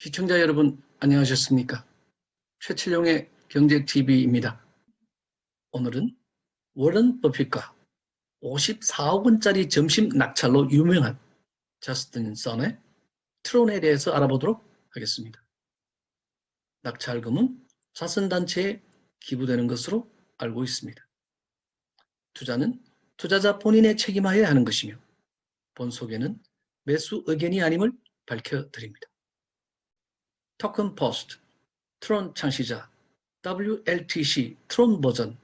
시청자 여러분 안녕하셨습니까? 최철용의 경제TV입니다. 오늘은 워런 버핏과 54억 원짜리 점심 낙찰로 유명한 저스틴 선의 트론에 대해서 알아보도록 하겠습니다. 낙찰금은 자선단체에 기부되는 것으로 알고 있습니다. 투자는 투자자 본인의 책임하에 하는 것이며 본 소개는 매수 의견이 아님을 밝혀드립니다. 토큰 포스트, 트론 창시자 WLTC 트론 버전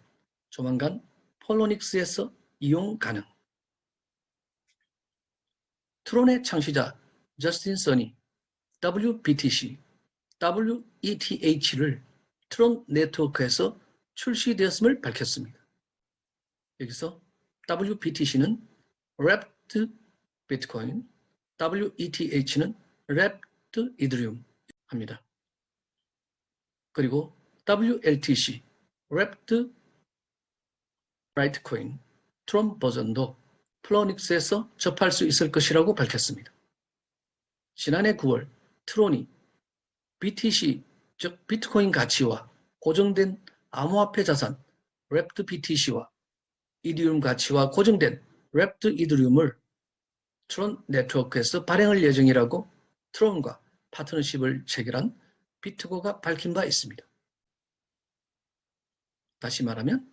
조만간 폴로닉스에서 이용 가능. 트론의 창시자 저스틴 선이 WBTC, WETH를 트론 네트워크에서 출시되었음을 밝혔습니다. 여기서 WBTC는 Wrapped Bitcoin, WETH는 Wrapped Ethereum 합니다. 그리고 WLTC, Wrapped Litecoin, 트론 버전도 폴로닉스에서 접할 수 있을 것이라고 밝혔습니다. 지난해 9월 트론이 BTC, 즉 비트코인 가치와 고정된 암호화폐 자산 랩드 BTC와 이더리움 가치와 고정된 랩드 이더리움을 트론 네트워크에서 발행할 예정이라고 트론과 파트너십을 체결한 비트고가 밝힌 바 있습니다. 다시 말하면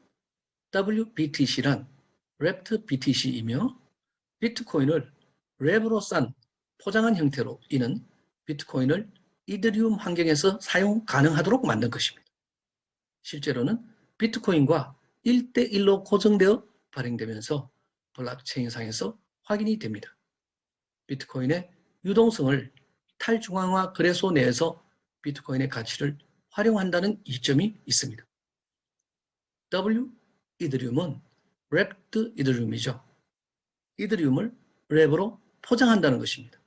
WBTC란 랩드 BTC이며 비트코인을 랩으로 싼 포장한 형태로 이는 비트코인을 이더리움 환경에서 사용 가능하도록 만든 것입니다. 실제로는 비트코인과 1대1로 고정되어 발행되면서 블록체인상에서 확인이 됩니다. 비트코인의 유동성을 탈중앙화 거래소 내에서 비트코인의 가치를 활용한다는 이점이 있습니다. 이더리움은 랩드 이더리움이죠. 이더리움을 랩으로 포장한다는 것입니다.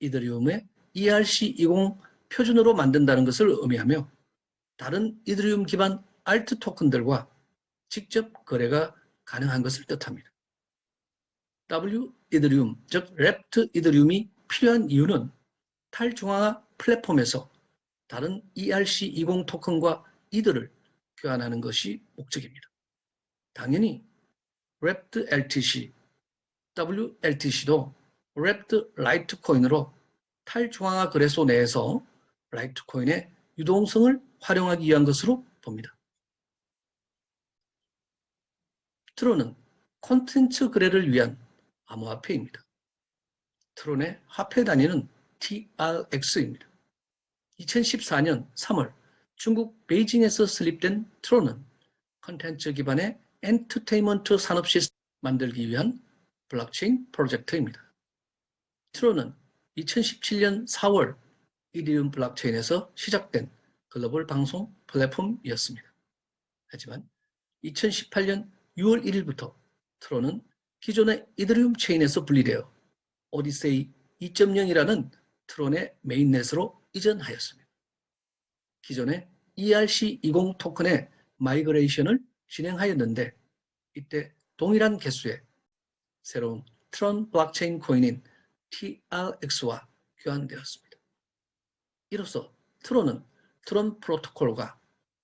이더리움의 ERC20 표준으로 만든다는 것을 의미하며 다른 이더리움 기반 알트 토큰들과 직접 거래가 가능한 것을 뜻합니다. 이더리움, 즉 랩드 이더리움이 필요한 이유는 탈중앙화 플랫폼에서 다른 ERC20 토큰과 이더를 교환하는 것이 목적입니다. 당연히 랩드 LTC, WLTC도 랩드 라이트코인으로 탈중앙화 거래소 내에서 라이트코인의 유동성을 활용하기 위한 것으로 봅니다. 트론은 콘텐츠 거래를 위한 암호화폐입니다. 트론의 화폐 단위는 TRX입니다. 2014년 3월 중국 베이징에서 설립된 트론은 콘텐츠 기반의 엔터테인먼트 산업 시스템을 만들기 위한 블록체인 프로젝트입니다. 트론은 2017년 4월 이더리움 블록체인에서 시작된 글로벌 방송 플랫폼이었습니다. 하지만 2018년 6월 1일부터 트론은 기존의 이더리움 체인에서 분리되어 오디세이 2.0이라는 트론의 메인넷으로 이전하였습니다. 기존의 ERC20 토큰의 마이그레이션을 진행하였는데 이때 동일한 개수의 새로운 트론 블록체인 코인인 TRX와 교환되었습니다. 이로써 트론은 트론 프로토콜과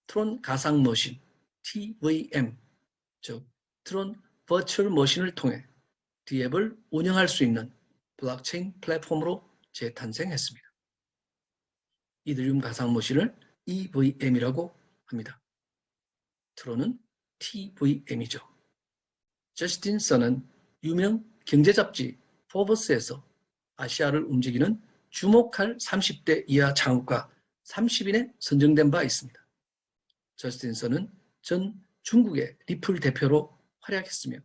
트론 가상 머신 TVM, 즉 트론 버추얼 머신을 통해 D앱을 운영할 수 있는 블록체인 플랫폼으로 재탄생했습니다. 이더리움 가상 머신을 EVM이라고 합니다. 트론은 TVM이죠. 저스틴 선은 유명 경제잡지 포브스에서 아시아를 움직이는 주목할 30대 이하 창업가 30인에 선정된 바 있습니다. 저스틴 선은 전 중국의 리플 대표로 활약했으며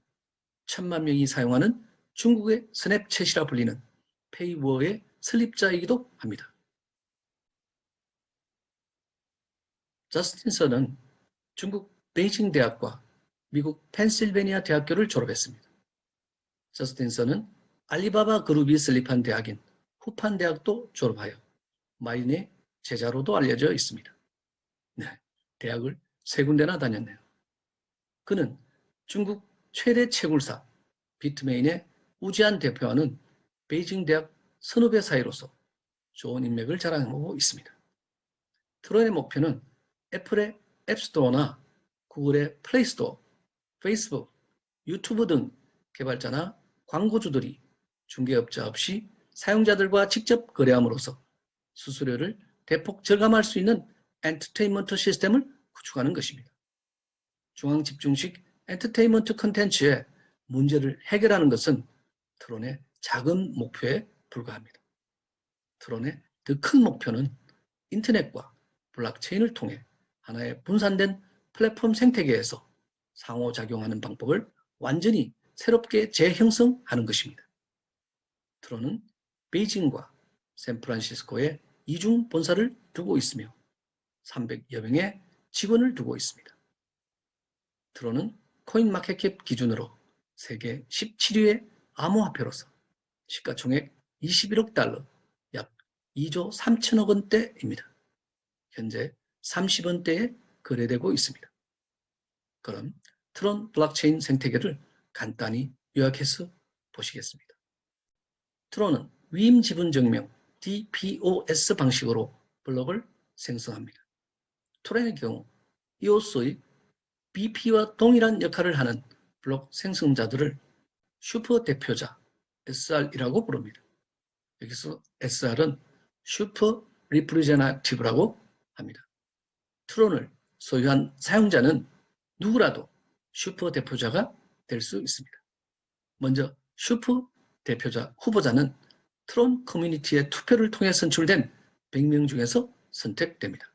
1000만 명이 사용하는 중국의 스냅챗이라 불리는 페이워의 설립자이기도 합니다. 저스틴 선은 중국 베이징 대학과 미국 펜실베니아 대학교를 졸업했습니다. 저스틴 선은 알리바바 그룹이 설립한 대학인 후판 대학도 졸업하여 마인의 제자로도 알려져 있습니다. 네, 대학을 3군데나 다녔네요. 그는 중국 최대 채굴사 비트메인의 우지안 대표와는 베이징 대학 선후배 사이로서 좋은 인맥을 자랑하고 있습니다. 트론의 목표는 애플의 앱스토어나 구글의 플레이스토어, 페이스북, 유튜브 등 개발자나 광고주들이 중개업자 없이 사용자들과 직접 거래함으로써 수수료를 대폭 절감할 수 있는 엔터테인먼트 시스템을 구축하는 것입니다. 중앙집중식 엔터테인먼트 콘텐츠의 문제를 해결하는 것은 트론의 작은 목표에 불과합니다. 트론의 더 큰 목표는 인터넷과 블록체인을 통해 하나의 분산된 플랫폼 생태계에서 상호작용하는 방법을 완전히 새롭게 재형성하는 것입니다. 트론은 베이징과 샌프란시스코에 이중 본사를 두고 있으며 300여 명의 직원을 두고 있습니다. 트론은 코인마켓캡 기준으로 세계 17위의 암호화폐로서 시가총액 21억 달러, 약 2조 3천억 원대입니다. 현재 30원대에 거래되고 있습니다. 그럼 트론 블록체인 생태계를 간단히 요약해서 보시겠습니다. 트론은 위임 지분 증명 DPoS 방식으로 블록을 생성합니다. 트론의 경우 EOS의 BP와 동일한 역할을 하는 블록 생성자들을 슈퍼 대표자 SR이라고 부릅니다. 여기서 SR은 슈퍼 리프레젠테이티브라고 합니다. 트론을 소유한 사용자는 누구라도 슈퍼 대표자가 될 수 있습니다. 먼저 슈퍼 대표자 후보자는 트론 커뮤니티의 투표를 통해 선출된 100명 중에서 선택됩니다.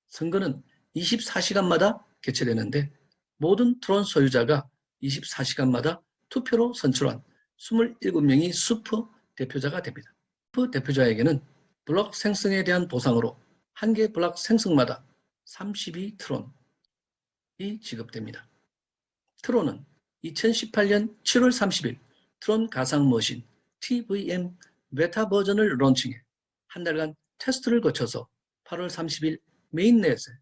선거는 24시간마다 개최되는데 모든 트론 소유자가 24시간마다 투표로 선출한 27명이 슈퍼 대표자가 됩니다. 슈퍼 대표자에게는 블록 생성에 대한 보상으로 한 개 블록 생성마다 32 트론이 지급됩니다. 트론은 2018년 7월 30일 트론 가상 머신 TVM 베타 버전을 론칭해 한 달간 테스트를 거쳐서 8월 30일 메인넷에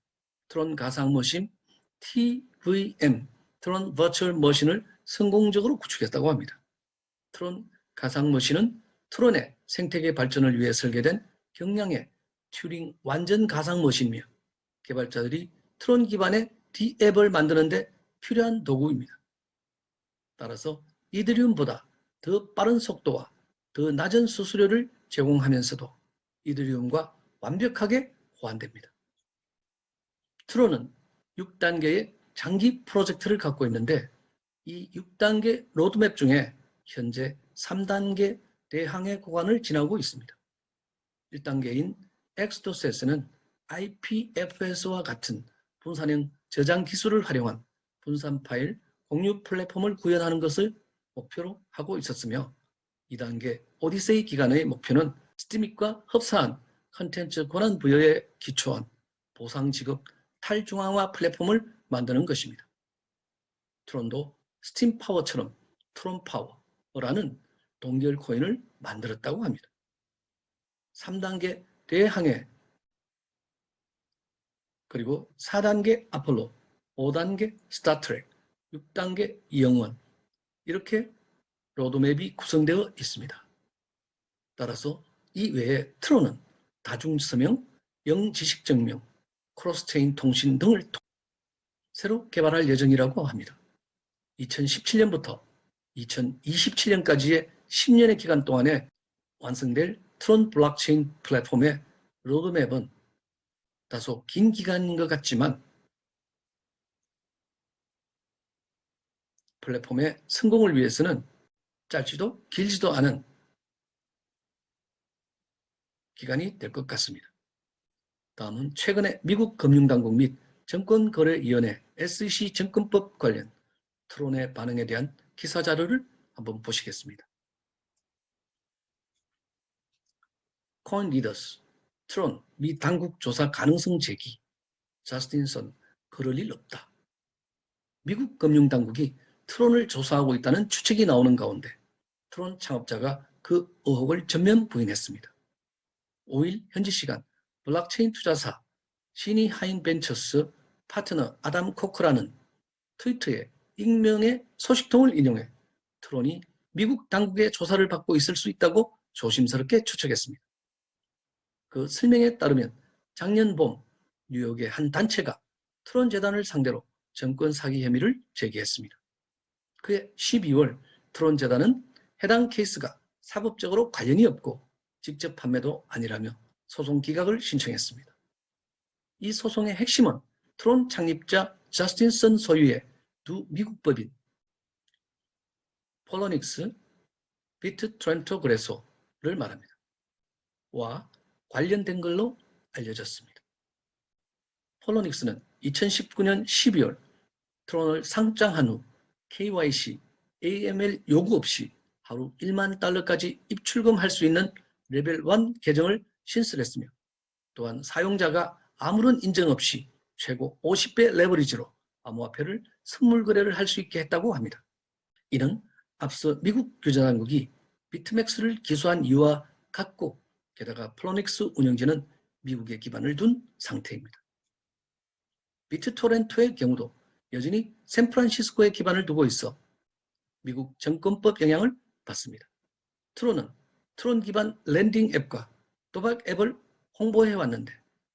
트론 가상 머신 TVM 트론 버추얼 머신을 성공적으로 구축했다고 합니다. 트론 가상 머신은 트론의 생태계 발전을 위해 설계된 경량의 튜링 완전 가상 머신이며 개발자들이 트론 기반의 D앱을 만드는 데 필요한 도구입니다. 따라서 이더리움보다 더 빠른 속도와 더 낮은 수수료를 제공하면서도 이더리움과 완벽하게 호환됩니다. 트론은 6단계의 장기 프로젝트를 갖고 있는데 이 6단계 로드맵 중에 현재 3단계 대항해 구간을 지나고 있습니다. 1단계인 엑스토셋은 IPFS와 같은 분산형 저장 기술을 활용한 분산 파일 공유 플랫폼을 구현하는 것을 목표로 하고 있었으며 2단계 오디세이 기간의 목표는 스티밋과 흡사한 컨텐츠 권한 부여에 기초한 보상 지급 탈중앙화 플랫폼을 만드는 것입니다. 트론도 스팀 파워처럼 트론 파워라는 동결 코인을 만들었다고 합니다. 3단계 대항해 그리고 4단계 아폴로, 5단계 스타트랙, 6단계 영원 이렇게 로드맵이 구성되어 있습니다. 따라서 이 외에 트론은 다중서명, 영지식증명, 크로스체인 통신 등을 새로 개발할 예정이라고 합니다. 2017년부터 2027년까지의 10년의 기간 동안에 완성될 트론 블록체인 플랫폼의 로드맵은 다소 긴 기간인 것 같지만 플랫폼의 성공을 위해서는 짧지도 길지도 않은 기간이 될 것 같습니다. 다음은 최근에 미국 금융당국 및 증권거래위원회 SEC 증권법 관련 트론의 반응에 대한 기사 자료를 한번 보시겠습니다. 코인 리더스, 트론 미 당국 조사 가능성 제기, 저스틴 선 그럴 일 없다. 미국 금융당국이 트론을 조사하고 있다는 추측이 나오는 가운데 트론 창업자가 그 의혹을 전면 부인했습니다. 5일 현지 시간 블록체인 투자사 시니 하인 벤처스 파트너 아담 코크라는 트위터에 익명의 소식통을 인용해 트론이 미국 당국의 조사를 받고 있을 수 있다고 조심스럽게 추측했습니다. 그 설명에 따르면 작년 봄 뉴욕의 한 단체가 트론 재단을 상대로 정권 사기 혐의를 제기했습니다. 그해 12월 트론 재단은 해당 케이스가 사법적으로 관련이 없고 직접 판매도 아니라며 소송 기각을 신청했습니다. 이 소송의 핵심은 트론 창립자 저스틴 선 소유의 두 미국 법인 폴로닉스, 비트 트렌토 그레소를 말합니다. 와 관련된 걸로 알려졌습니다. 폴로닉스는 2019년 12월 트론을 상장한 후 KYC, AML 요구 없이 하루 1만 달러까지 입출금할 수 있는 레벨 1 계정을 신설했으며 또한 사용자가 아무런 인증 없이 최고 50배 레버리지로 암호화폐를 선물 거래를 할 수 있게 했다고 합니다. 이는 앞서 미국 규제당국이 비트맥스를 기소한 이유와 같고 게다가 폴로닉스 운영진은 미국에 기반을 둔 상태입니다. 비트토렌토의 경우도 여전히 샌프란시스코에 기반을 두고 있어 미국 정권법 영향을 받습니다. 트론은 트론 기반 랜딩 앱과 도박 앱을 홍보해왔는데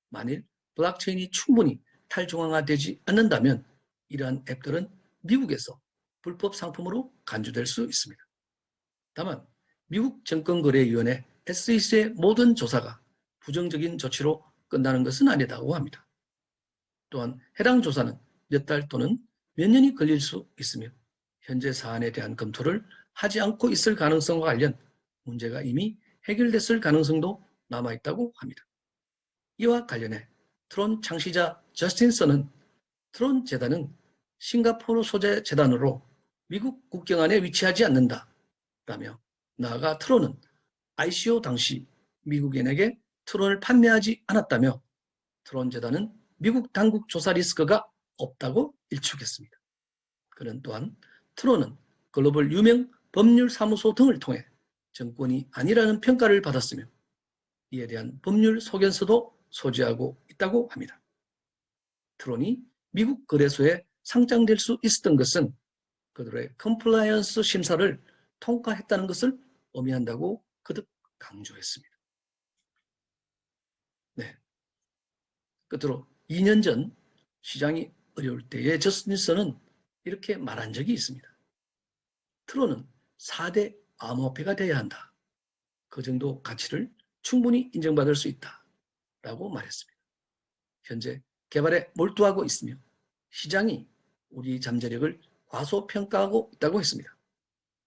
만일 블록체인이 충분히 탈중앙화되지 않는다면 이러한 앱들은 미국에서 불법 상품으로 간주될 수 있습니다. 다만 미국 정권거래위원회 SEC의 모든 조사가 부정적인 조치로 끝나는 것은 아니다고 합니다. 또한 해당 조사는 몇 달 또는 몇 년이 걸릴 수 있으며 현재 사안에 대한 검토를 하지 않고 있을 가능성과 관련 문제가 이미 해결됐을 가능성도 남아있다고 합니다. 이와 관련해 트론 창시자 저스틴 선은 트론 재단은 싱가포르 소재 재단으로 미국 국경 안에 위치하지 않는다라며 나아가 트론은 ICO 당시 미국인에게 트론을 판매하지 않았다며 트론 재단은 미국 당국 조사 리스크가 없다고 일축했습니다. 그는 또한 트론은 글로벌 유명 법률사무소 등을 통해 정권이 아니라는 평가를 받았으며 이에 대한 법률 소견서도 소지하고 있다고 합니다. 트론이 미국 거래소에 상장될 수 있었던 것은 그들의 컴플라이언스 심사를 통과했다는 것을 의미한다고 거듭 강조했습니다. 네. 끝으로 2년 전 시장이 어려울 때에 저스틴 선은 이렇게 말한 적이 있습니다. 트론은 4대 암호화폐가 되어야 한다. 그 정도 가치를 충분히 인정받을 수 있다. 라고 말했습니다. 현재 개발에 몰두하고 있으며 시장이 우리 잠재력을 과소평가하고 있다고 했습니다.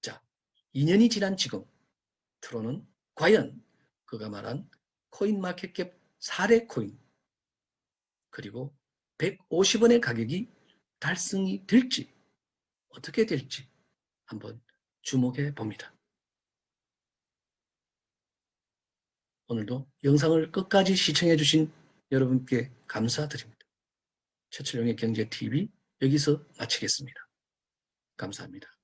자, 2년이 지난 지금 트론은 과연 그가 말한 코인마켓캡 4대 코인 그리고 150원의 가격이 달성이 될지 어떻게 될지 한번 주목해 봅니다. 오늘도 영상을 끝까지 시청해 주신 여러분께 감사드립니다. 최철용의 경제TV 여기서 마치겠습니다. 감사합니다.